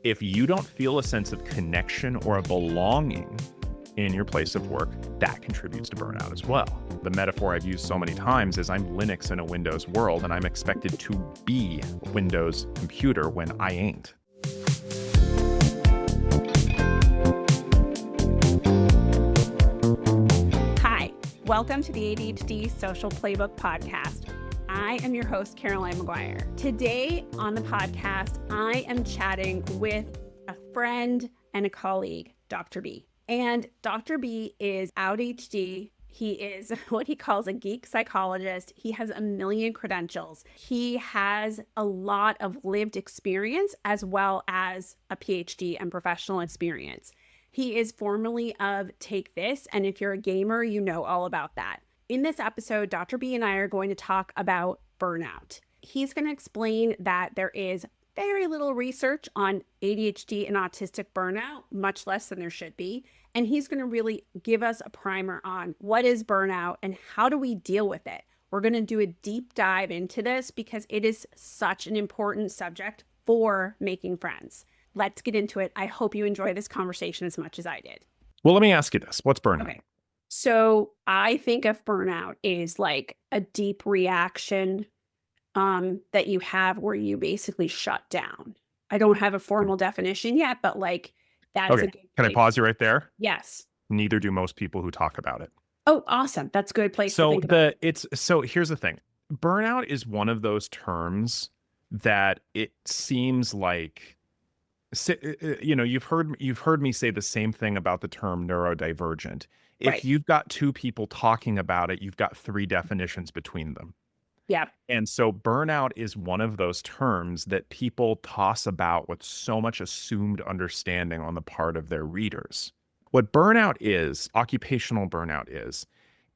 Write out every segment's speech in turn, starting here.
If you don't feel a sense of connection or a belonging in your place of work, that contributes to burnout as well. The metaphor I've used so many times is I'm Linux in a Windows world, and I'm expected to be Windows computer when I ain't. Hi, welcome to the ADHD Social Playbook podcast. I am your host, Caroline Maguire. Today on the podcast, I am chatting with a friend and a colleague, Dr. B. And Dr. B is ADHD. He is what he calls a geek psychologist. He has a million credentials. He has a lot of lived experience as well as a PhD and professional experience. He is formerly of Take This, and if you're a gamer, you know all about that. In this episode, Dr. B and I are going to talk about burnout. He's going to explain that there is very little research on ADHD and autistic burnout, much less than there should be. And he's going to really give us a primer on what is burnout and how do we deal with it. We're going to do a deep dive into this because it is such an important subject for making friends. Let's get into it. I hope you enjoy this conversation as much as I did. Well, let me ask you this. What's burnout? Okay. So I think of burnout is like a deep reaction that you have where you basically shut down. I don't have a formal definition yet, but like that's okay. A good Can I pause you right there? Yes. Neither do most people who talk about it. Oh, awesome. That's a good place to think about it. So here's the thing. Burnout is one of those terms that it seems like, you've heard me say the same thing about the term neurodivergent. If Right. You've got two people talking about it, you've got three definitions between them. Yeah. And so burnout is one of those terms that people toss about with so much assumed understanding on the part of their readers. What burnout is, occupational burnout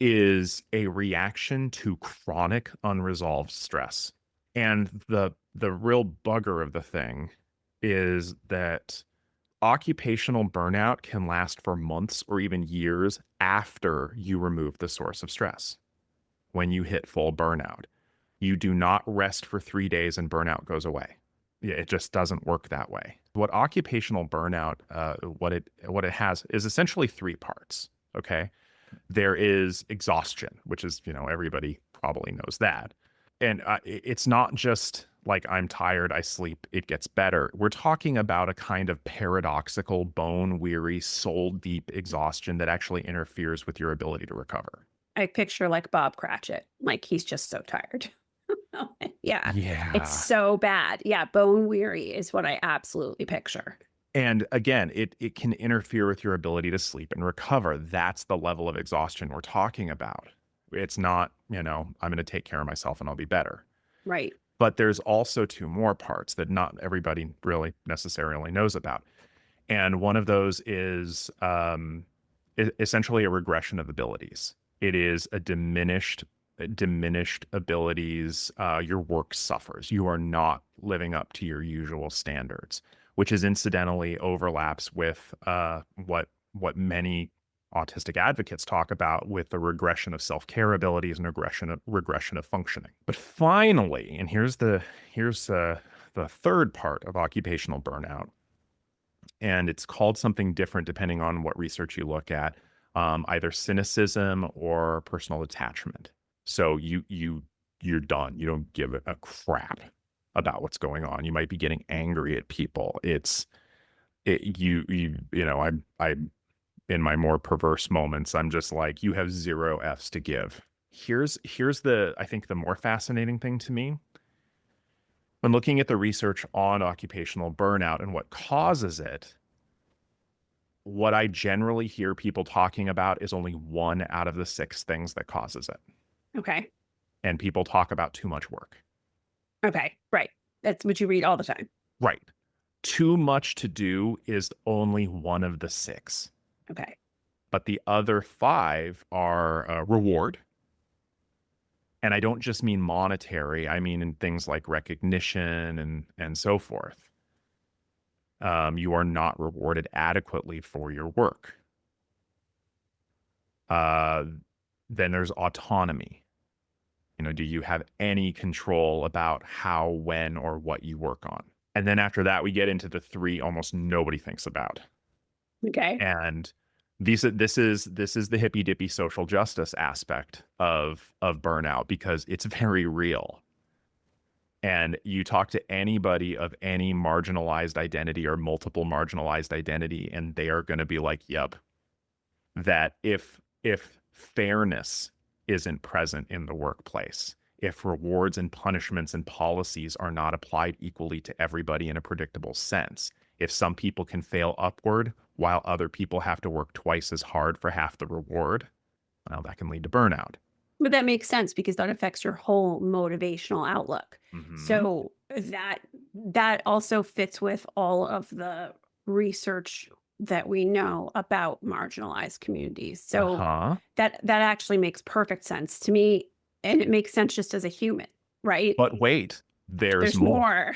is a reaction to chronic unresolved stress. And the real bugger of the thing is that occupational burnout can last for months or even years after you remove the source of stress. When you hit full burnout, you do not rest for 3 days and burnout goes away. Yeah, it just doesn't work that way. What occupational burnout, what it has is essentially three parts. Okay, there is exhaustion, which is everybody probably knows that, and it's not just like I'm tired, I sleep, it gets better. We're talking about a kind of paradoxical, bone-weary, soul-deep exhaustion that actually interferes with your ability to recover. I picture like Bob Cratchit, like he's just so tired. Yeah. It's so bad. Yeah. Bone weary is what I absolutely picture. And again, it can interfere with your ability to sleep and recover. That's the level of exhaustion we're talking about. It's not, I'm going to take care of myself and I'll be better. Right. But there's also two more parts that not everybody really necessarily knows about. And one of those is essentially a regression of abilities. It is a diminished abilities. Your work suffers. You are not living up to your usual standards, which is incidentally overlaps with what many autistic advocates talk about with the regression of self-care abilities and regression of functioning. But finally, and here's the third part of occupational burnout, and it's called something different depending on what research you look at, either cynicism or personal detachment. So you're done. You don't give a crap about what's going on. You might be getting angry at people. I'm in my more perverse moments, I'm just like, you have zero F's to give. Here's I think the more fascinating thing to me. When looking at the research on occupational burnout and what causes it, what I generally hear people talking about is only one out of the 6 things that causes it. Okay. And people talk about too much work. Okay. Right. That's what you read all the time. Right. Too much to do is only one of the 6. Okay. But the other 5 are reward. And I don't just mean monetary. I mean in things like recognition and so forth. You are not rewarded adequately for your work. Then there's autonomy. Do you have any control about how, when, or what you work on? And then after that, we get into the three almost nobody thinks about. Okay. And this is the hippy dippy social justice aspect of burnout, because it's very real. And you talk to anybody of any marginalized identity or multiple marginalized identity, and they are going to be like, yep, that if fairness isn't present in the workplace, if rewards and punishments and policies are not applied equally to everybody in a predictable sense, if some people can fail upward while other people have to work twice as hard for half the reward, well, that can lead to burnout. But that makes sense because that affects your whole motivational outlook. Hmm. So that also fits with all of the research that we know about marginalized communities. So Uh-huh. that actually makes perfect sense to me, and it makes sense just as a human, right? But wait, there's There's more. more.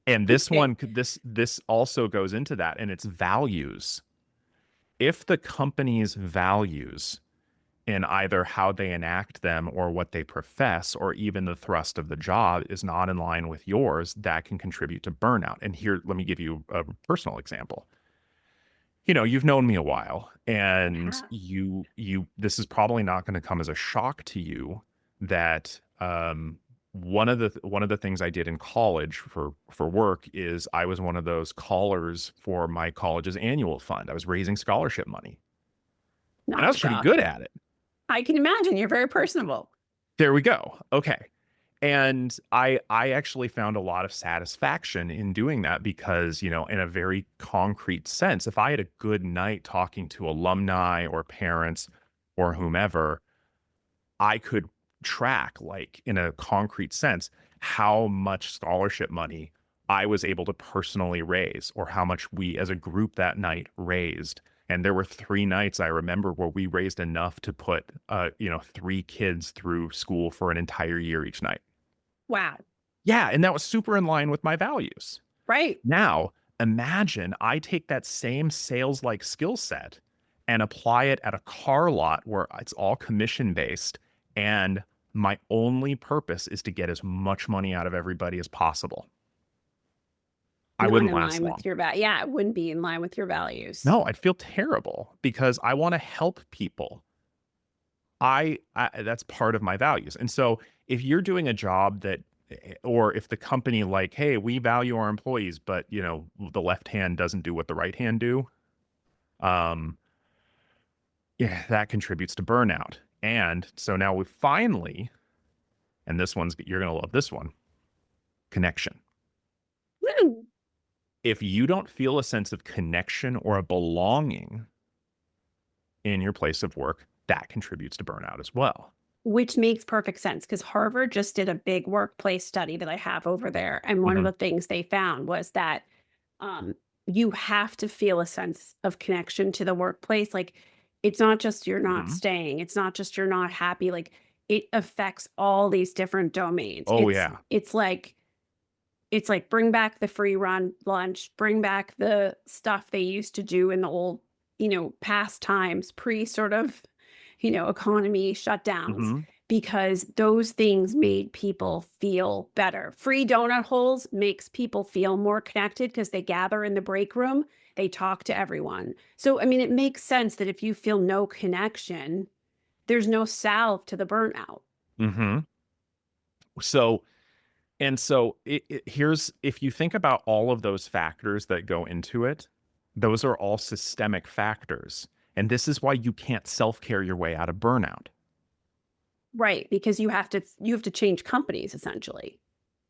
And this Okay. one, this also goes into that, and it's values. If the company's values in either how they enact them or what they profess, or even the thrust of the job is not in line with yours, that can contribute to burnout. And here, let me give you a personal example. You've known me a while, and Yeah. this is probably not going to come as a shock to you that one of the things I did in college for work is I was one of those callers for my college's annual fund. I was raising scholarship money, and I Not was pretty good shocking. at it. I can imagine you're very personable. There we go. Okay. And I actually found a lot of satisfaction in doing that because, in a very concrete sense, if I had a good night talking to alumni or parents or whomever, I could track, like, in a concrete sense, how much scholarship money I was able to personally raise, or how much we as a group that night raised. And there were 3 nights I remember where we raised enough to put, 3 kids through school for an entire year each night. Wow. Yeah, and that was super in line with my values. Right. Now, imagine I take that same sales-like skill set and apply it at a car lot where it's all commission-based, and my only purpose is to get as much money out of everybody as possible. I Not wouldn't in last line long. with your yeah, it wouldn't be in line with your values. No, I'd feel terrible because I wanna help people. I that's part of my values. And so if you're doing a job that or if the company, like, hey, we value our employees, but the left hand doesn't do what the right hand do, um, yeah, that contributes to burnout. And so now we finally, and you're gonna love this one, connection. Woo! If you don't feel a sense of connection or a belonging in your place of work, that contributes to burnout as well. Which makes perfect sense because Harvard just did a big workplace study that I have over there. And one of Mhm. the things they found was that um, you have to feel a sense of connection to the workplace. Like, it's not just you're not Mhm. staying, it's not just you're not happy. Like, it affects all these different domains. Oh, yeah. It's like bring back the free run lunch, bring back the stuff they used to do in the old, past times, pre sort of, economy shutdowns, Mhm. because those things made people feel better. Free donut holes makes people feel more connected because they gather in the break room, they talk to everyone. So, I mean, it makes sense that if you feel no connection, there's no salve to the burnout. Mhm. So here's, if you think about all of those factors that go into it, those are all systemic factors. And this is why you can't self-care your way out of burnout. Right, because you have to change companies essentially.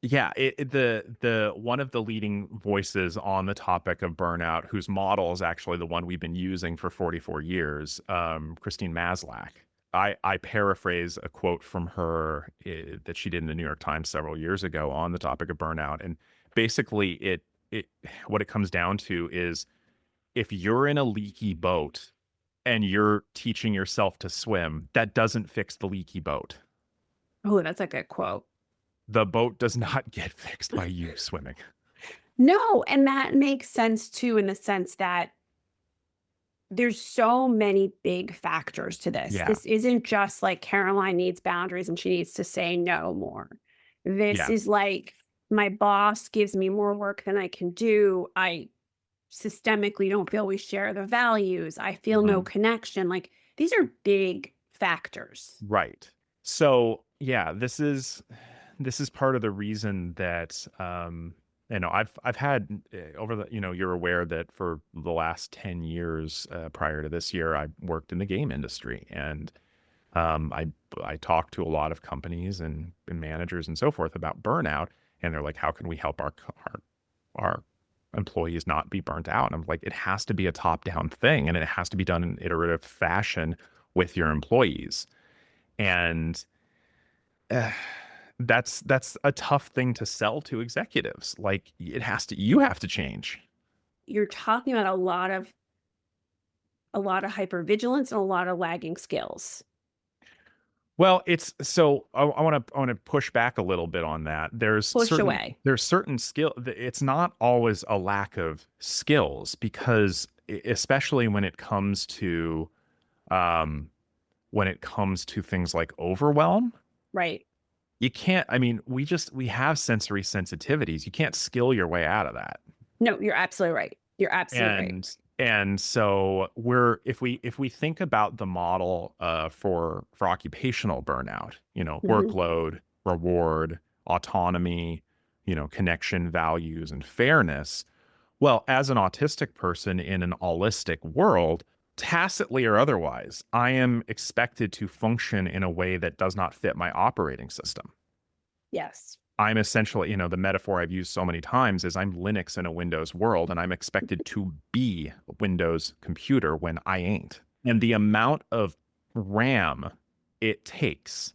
Yeah, the one of the leading voices on the topic of burnout, whose model is actually the one we've been using for 44 years, Christine Maslach. I paraphrase a quote from her that she did in the New York Times several years ago on the topic of burnout, and basically it what it comes down to is, if you're in a leaky boat and you're teaching yourself to swim, that doesn't fix the leaky boat. Oh, that's a good quote. The boat does not get fixed by you swimming. No, and that makes sense too in the sense that there's so many big factors to this. Yeah. This isn't just like Caroline needs boundaries and she needs to say no more. This Yeah. is like my boss gives me more work than I can do. I systemically don't feel we share the values. I feel no Mhm. connection. Like these are big factors. Right. So yeah, this is part of the reason that I've had over the you're aware that for the last 10 years prior to this year I worked in the game industry, and I talked to a lot of companies and managers and so forth about burnout, and they're like, how can we help our employees not be burnt out? And I'm like, it has to be a top down thing, and it has to be done in iterative fashion with your employees. And uh, that's a tough thing to sell to executives. Like, you have to change. You're talking about a lot of hypervigilance and a lot of lagging skills. Well, it's so I want to push back a little bit on that. Push away. There's certain skill. It's not always a lack of skills, because especially um when it comes to things like overwhelm, Right. you can't. I mean, we have sensory sensitivities. You can't skill your way out of that. No, you're absolutely right. You're absolutely right. And so if we think about the model for occupational burnout, Mhm. workload, reward, autonomy, connection, values, and fairness. Well, as an autistic person in an allistic world, tacitly or otherwise, I am expected to function in a way that does not fit my operating system. Yes. I'm essentially, the metaphor I've used so many times is I'm Linux in a Windows world, and I'm expected to be a Windows computer when I ain't. And the amount of RAM it takes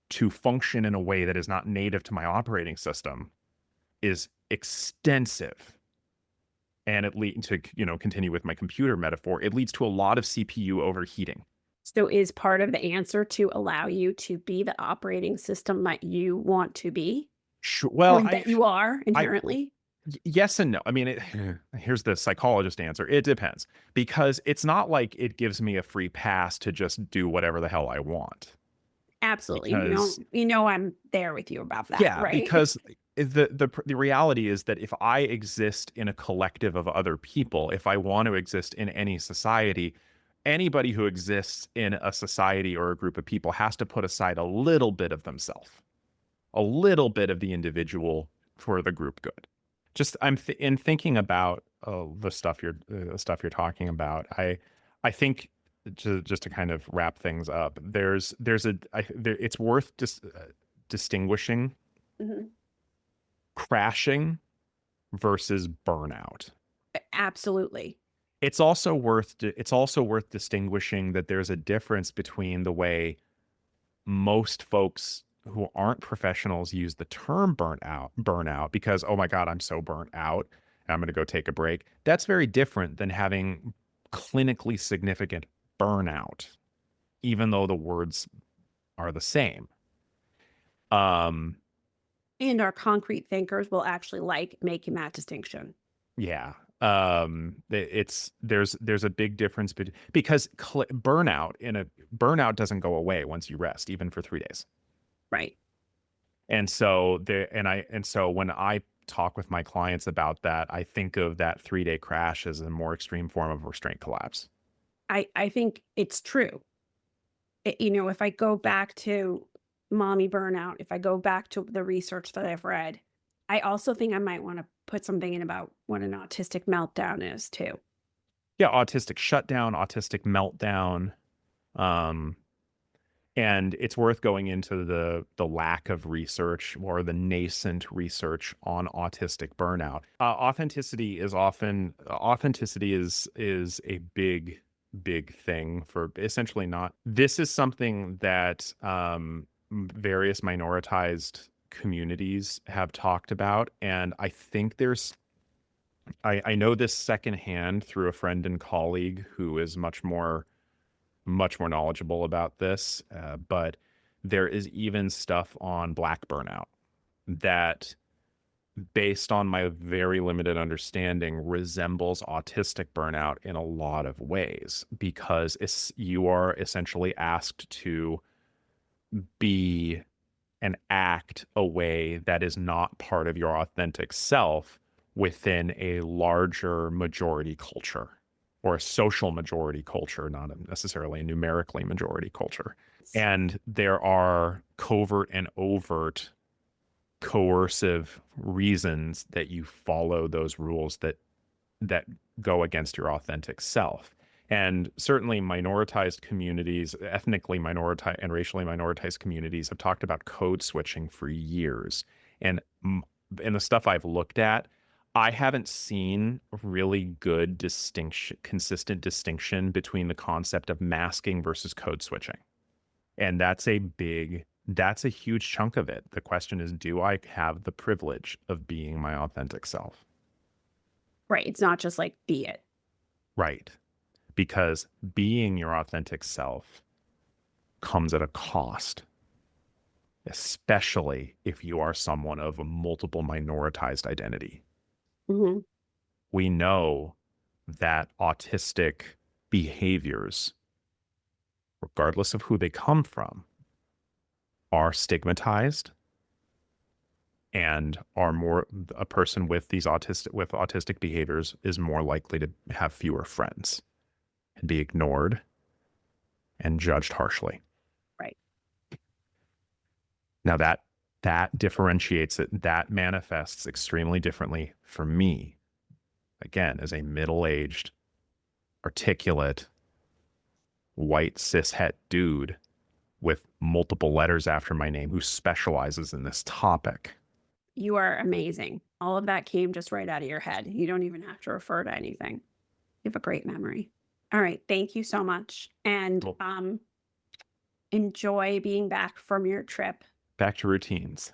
to function in a way that is not native to my operating system is extensive. And it leads to, continue with my computer metaphor, it leads to a lot of CPU overheating. So is part of the answer to allow you to be the operating system that you want to be Sure. or Well, that you are I, inherently? yes and no. I mean, here's the psychologist answer. It depends, because it's not like it gives me a free pass to just do whatever the hell I want. Absolutely. Because I'm there with you about that, yeah, right? because the reality is that if I exist in a collective of other people, if I want to exist in any society, anybody who exists in a society or a group of people has to put aside a little bit of themselves, a little bit of the individual for the group good. Just in thinking about the stuff you're talking about. I think just to kind of wrap things up, it's worth distinguishing Mhm. crashing versus burnout. Absolutely. It's also worth distinguishing that there's a difference between the way most folks who aren't professionals use the term burnout because, oh my God, I'm so burnt out, and I'm going to go take a break. That's very different than having clinically significant burnout, even though the words are the same. Um, And our concrete thinkers will actually like making that distinction. yeah. There's a big difference because burnout doesn't go away once you rest, even for 3 days. Right. And so when I talk with my clients about that, I think of that 3-day crash as a more extreme form of restraint collapse. I think it's true. If I go back to mommy burnout, if I go back to the research that I've read, I also think I might want to put something in about what an autistic meltdown is too. Yeah, autistic shutdown, autistic meltdown. Um, and it's worth going into the lack of research or the nascent research on autistic burnout. Authenticity is a big thing for essentially not. This is something that various minoritized communities have talked about, and I think I know this secondhand through a friend and colleague who is much more knowledgeable about this, but there is even stuff on Black burnout that, based on my very limited understanding, resembles autistic burnout in a lot of ways, because you are essentially asked to be and act a way that is not part of your authentic self within a larger majority culture or a social majority culture, not necessarily a numerically majority culture. And there are covert and overt coercive reasons that you follow those rules that go against your authentic self. And certainly minoritized communities, ethnically minoritized and racially minoritized communities have talked about code switching for years. And in the stuff I've looked at, I haven't seen really good distinction, consistent distinction between the concept of masking versus code switching. And that's a huge chunk of it. The question is, do I have the privilege of being my authentic self? Right. It's not just like be it. Right. Because being your authentic self comes at a cost, especially if you are someone of a multiple minoritized identity. Mm-hmm. We know that autistic behaviors, regardless of who they come from, are stigmatized and are more, a person with autistic behaviors is more likely to have fewer friends and be ignored and judged harshly. Right. Now that differentiates it, that manifests extremely differently for me, again, as a middle-aged, articulate, white cishet dude with multiple letters after my name who specializes in this topic. You are amazing. All of that came just right out of your head. You don't even have to refer to anything. You have a great memory. All right. Thank you so much. And enjoy being back from your trip. Back to routines.